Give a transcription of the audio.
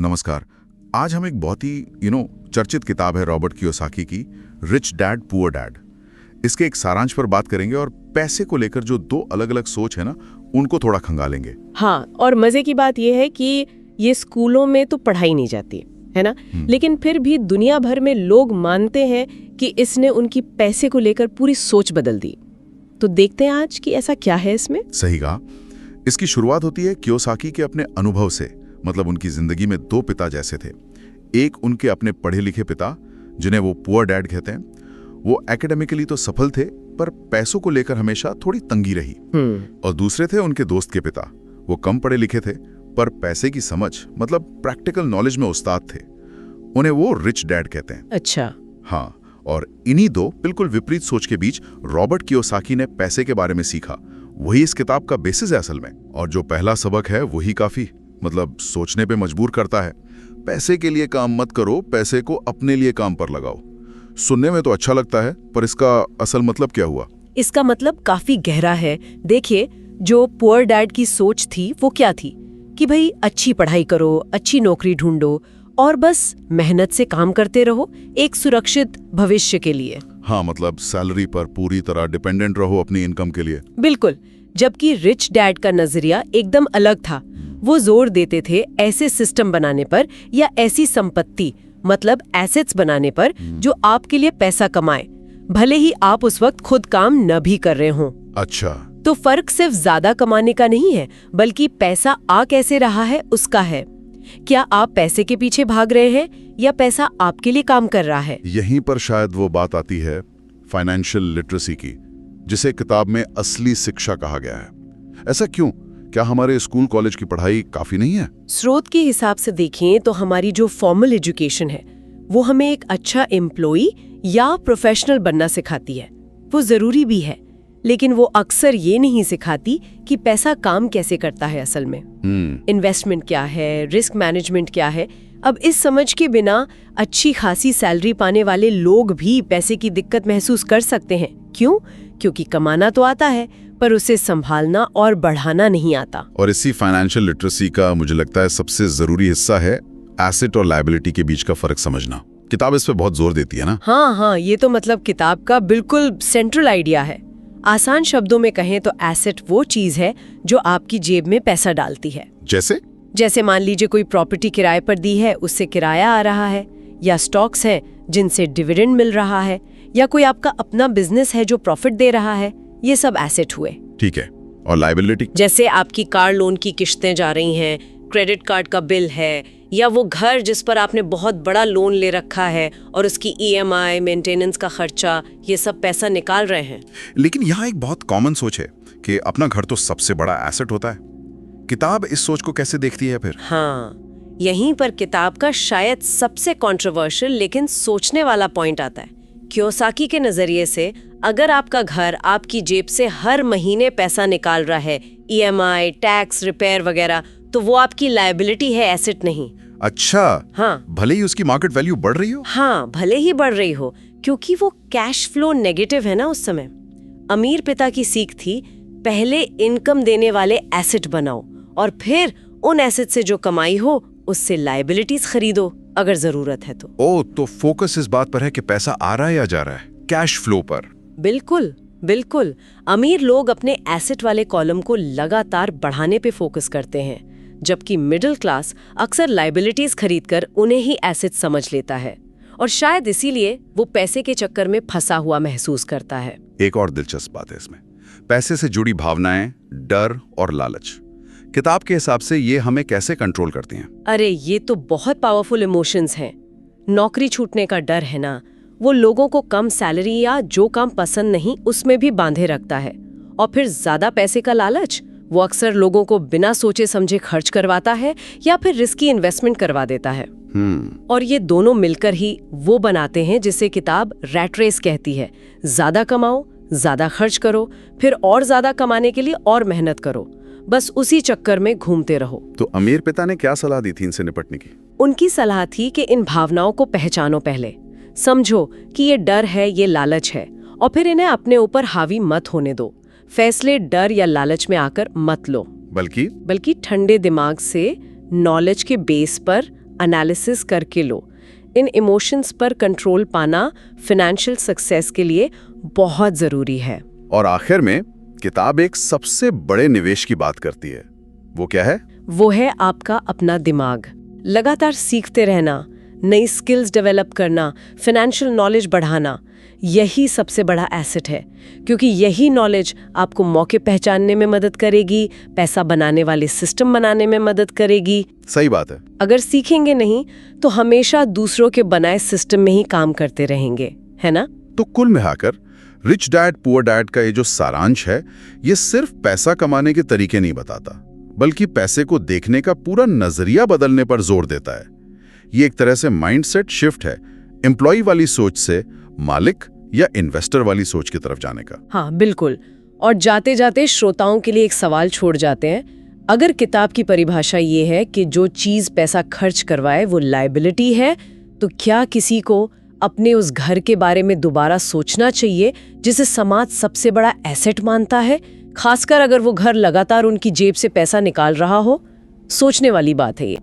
नमस्कार। आज हम एक बहुत ही चर्चित किताब है रॉबर्ट कियोसाकी की, रिच डैड पुअर डैड। इसके एक सारांश पर बात करेंगे और पैसे को लेकर जो दो अलग अलग सोच है ना, उनको थोड़ा खंगालेंगे। हाँ, और मजे की बात यह है कि ये स्कूलों में तो पढ़ाई नहीं जाती है ना, लेकिन फिर भी दुनिया भर में लोग मानते हैं कि इसने उनकी पैसे को लेकर पूरी सोच बदल दी। तो देखते हैं आज कि ऐसा क्या है इसमें। सही कहा। इसकी शुरुआत होती है कियोसाकी के अपने अनुभव से। मतलब उनकी जिंदगी में दो पिता जैसे थे। एक उनके अपने पढ़े लिखे पिता, जिन्हें वो पुअर डैड कहते हैं। वो एकेडमिकली तो सफल थे, पर पैसों को लेकर हमेशा थोड़ी तंगी रही। और दूसरे थे उनके दोस्त के पिता। वो कम पढ़े लिखे थे, पर पैसे की समझ मतलब प्रैक्टिकल नॉलेज में उस्ताद थे। उन्हें वो रिच डैड कहते हैं। अच्छा। हाँ, और इन्हीं दो बिल्कुल विपरीत सोच के बीच रॉबर्ट कियोसाकी ने पैसे के बारे में सीखा। वही इस किताब का बेसिस है असल में। और जो पहला सबक है वही काफी सोचने पे मजबूर करता है। पैसे के लिए काम मत करो, पैसे को अपने लिए काम पर लगाओ। सुनने में तो अच्छा लगता है, पर इसका असल मतलब क्या हुआ? इसका मतलब काफी गहरा है। देखिए, जो पुअर डैड की सोच थी वो क्या थी कि भाई अच्छी पढ़ाई करो, अच्छी नौकरी ढूंढो और बस मेहनत से काम करते रहो एक सुरक्षित भविष्य के लिए। हाँ, मतलब सैलरी पर पूरी तरह डिपेंडेंट रहो अपनी इनकम के लिए। बिल्कुल। जबकि रिच डैड का नजरिया एकदम अलग था। वो जोर देते थे ऐसे सिस्टम बनाने पर या ऐसी संपत्ति मतलब एसेट्स बनाने पर जो आपके लिए पैसा कमाए, भले ही आप उस वक्त खुद काम न भी कर रहे हों। अच्छा। तो फर्क सिर्फ ज्यादा कमाने का नहीं है, बल्कि पैसा आ कैसे रहा है उसका है। क्या आप पैसे के पीछे भाग रहे हैं या पैसा आपके लिए काम कर रहा है? यहीं पर शायद वो बात आती है फाइनेंशियल लिटरेसी की, जिसे किताब में असली शिक्षा कहा गया है। ऐसा क्यों? क्या हमारे स्कूल कॉलेज की पढ़ाई काफी नहीं है? स्रोत के हिसाब से देखें तो हमारी जो फॉर्मल एजुकेशन है वो हमें एक अच्छा एम्प्लॉय या प्रोफेशनल बनना सिखाती है। वो जरूरी भी है, लेकिन वो अक्सर ये नहीं सिखाती कि पैसा काम कैसे करता है असल में। इन्वेस्टमेंट क्या है, रिस्क मैनेजमेंट क्या है। अब इस समझ के बिना अच्छी खासी सैलरी पाने वाले लोग भी पैसे की दिक्कत महसूस कर सकते हैं। क्यों? क्योंकि कमाना तो आता है, पर उसे संभालना और बढ़ाना नहीं आता। और इसी फाइनेंशियल लिटरेसी का मुझे लगता है सबसे जरूरी हिस्सा है एसेट और लायबिलिटी के बीच का फर्क समझना। किताब इस पे बहुत जोर देती है ना? हाँ, ये तो मतलब किताब का बिल्कुल सेंट्रल आइडिया है। आसान शब्दों में कहें तो एसेट वो चीज है जो आपकी जेब में पैसा डालती है। जैसे मान लीजिए कोई प्रॉपर्टी किराए पर दी है, उससे किराया आ रहा है, या स्टॉक्स हैं जिनसे डिविडेंड मिल रहा है, या कोई आपका अपना बिजनेस है जो प्रॉफिट दे रहा है। ये सब एसेट हुए। ठीक है। और लायबिलिटी? जैसे आपकी कार लोन की किश्तें जा रही हैं, क्रेडिट कार्ड का बिल है, या वो घर जिस पर आपने बहुत बड़ा लोन ले रखा है और उसकी ईएमआई, मेंटेनेंस का खर्चा, ये सब पैसा निकाल रहे हैं। लेकिन यहाँ एक बहुत कॉमन सोच है कि अपना घर तो सबसे बड़ा एसेट होता है। किताब इस सोच को कैसे देखती है फिर? हाँ, यहीं पर किताब का शायद सबसे कंट्रोवर्शियल लेकिन सोचने वाला पॉइंट आता है। कियोसाकी के नजरिए से अगर आपका घर आपकी जेब से हर महीने पैसा निकाल रहा है, ईएमआई, टैक्स, रिपेयर वगैरह, तो वो आपकी लायबिलिटी है, एसेट नहीं। अच्छा। हाँ, भले ही उसकी मार्केट वैल्यू बढ़ रही हो। हाँ, भले ही बढ़ रही हो, क्योंकि वो कैश फ्लो नेगेटिव है ना उस समय। अमीर पिता की सीख थी, पहले इनकम देने वाले एसेट बनाओ और फिर उन एसेट से जो कमाई हो उससे लायबिलिटीज खरीदो अगर जरूरत है तो। ओह, तो फोकस इस बात पर है कि पैसा आ रहा है या जा रहा है, कैश फ्लो पर। बिल्कुल बिल्कुल। अमीर लोग अपने एसेट वाले कॉलम को लगातार बढ़ाने पे फोकस करते हैं, जबकि मिडिल क्लास अक्सर लायबिलिटीज खरीदकर उन्हें ही एसेट समझ लेता है, और शायद इसीलिए वो पैसे के चक्कर में फंसा हुआ महसूस करता है। एक और दिलचस्प बात है इसमें, पैसे से जुड़ी भावनाएं, डर और लालच। किताब के हिसाब से ये हमें कैसे कंट्रोल करती हैं? अरे, ये तो बहुत पावरफुल इमोशंस हैं। नौकरी छूटने का डर है ना, वो लोगों को कम सैलरी या जो काम पसंद नहीं उसमें भी बांधे रखता है। और फिर ज्यादा पैसे का लालच, वो अक्सर लोगों को बिना सोचे समझे खर्च करवाता है या फिर रिस्की इन्वेस्टमेंट करवा देता है। और ये दोनों मिलकर ही वो बनाते हैं जिसे किताब रैट रेस कहती है। ज्यादा कमाओ, ज्यादा खर्च करो, फिर और ज्यादा कमाने के लिए और मेहनत करो, बस उसी चक्कर में घूमते रहो। तो अमीर पिता ने क्या सलाह दी थी इनसे निपटने की? उनकी सलाह थी कि इन भावनाओं को पहचानो, पहले समझो कि ये डर है, ये लालच है, और फिर इन्हें अपने ऊपर हावी मत होने दो। फैसले डर या लालच में आकर मत लो, बल्कि ठंडे दिमाग से नॉलेज के बेस पर एनालिसिस करके लो। इन इमोशंस पर कंट्रोल पाना फाइनेंशियल सक्सेस के लिए बहुत ज़रूरी है। और आखिर में किताब एक सबसे बड़े निवेश की बात करती है। वो क्या है? वो है आपका अपना दिमाग। लगातार सीखते रहना, नई स्किल्स डेवलप करना, फाइनेंशियल नॉलेज बढ़ाना, यही सबसे बड़ा एसेट है, क्योंकि यही नॉलेज आपको मौके पहचानने में मदद करेगी, पैसा बनाने वाले सिस्टम बनाने में मदद करेगी। सही बात है। अगर सीखेंगे नहीं तो हमेशा दूसरों के बनाए सिस्टम में ही काम करते रहेंगे, है ना? तो कुल मिलाकर रिच डैड पुअर डैड का ये जो सारांश है, ये सिर्फ पैसा कमाने के तरीके नहीं बताता, बल्कि पैसे को देखने का पूरा नजरिया बदलने पर जोर देता है। ये एक तरह से माइंडसेट शिफ्ट है, एम्प्लॉय वाली सोच से मालिक या इन्वेस्टर वाली सोच की तरफ जाने का। हाँ, बिल्कुल। और जाते जाते श्रोताओं के लिए एक सवाल छोड़ जाते हैं। अगर किताब की परिभाषा ये है कि जो चीज पैसा खर्च करवाए वो लायबिलिटी है, तो क्या किसी को अपने उस घर के बारे में दोबारा सोचना चाहिए जिसे समाज सबसे बड़ा एसेट मानता है, खासकर अगर वो घर लगातार उनकी जेब से पैसा निकाल रहा हो? सोचने वाली बात है ये।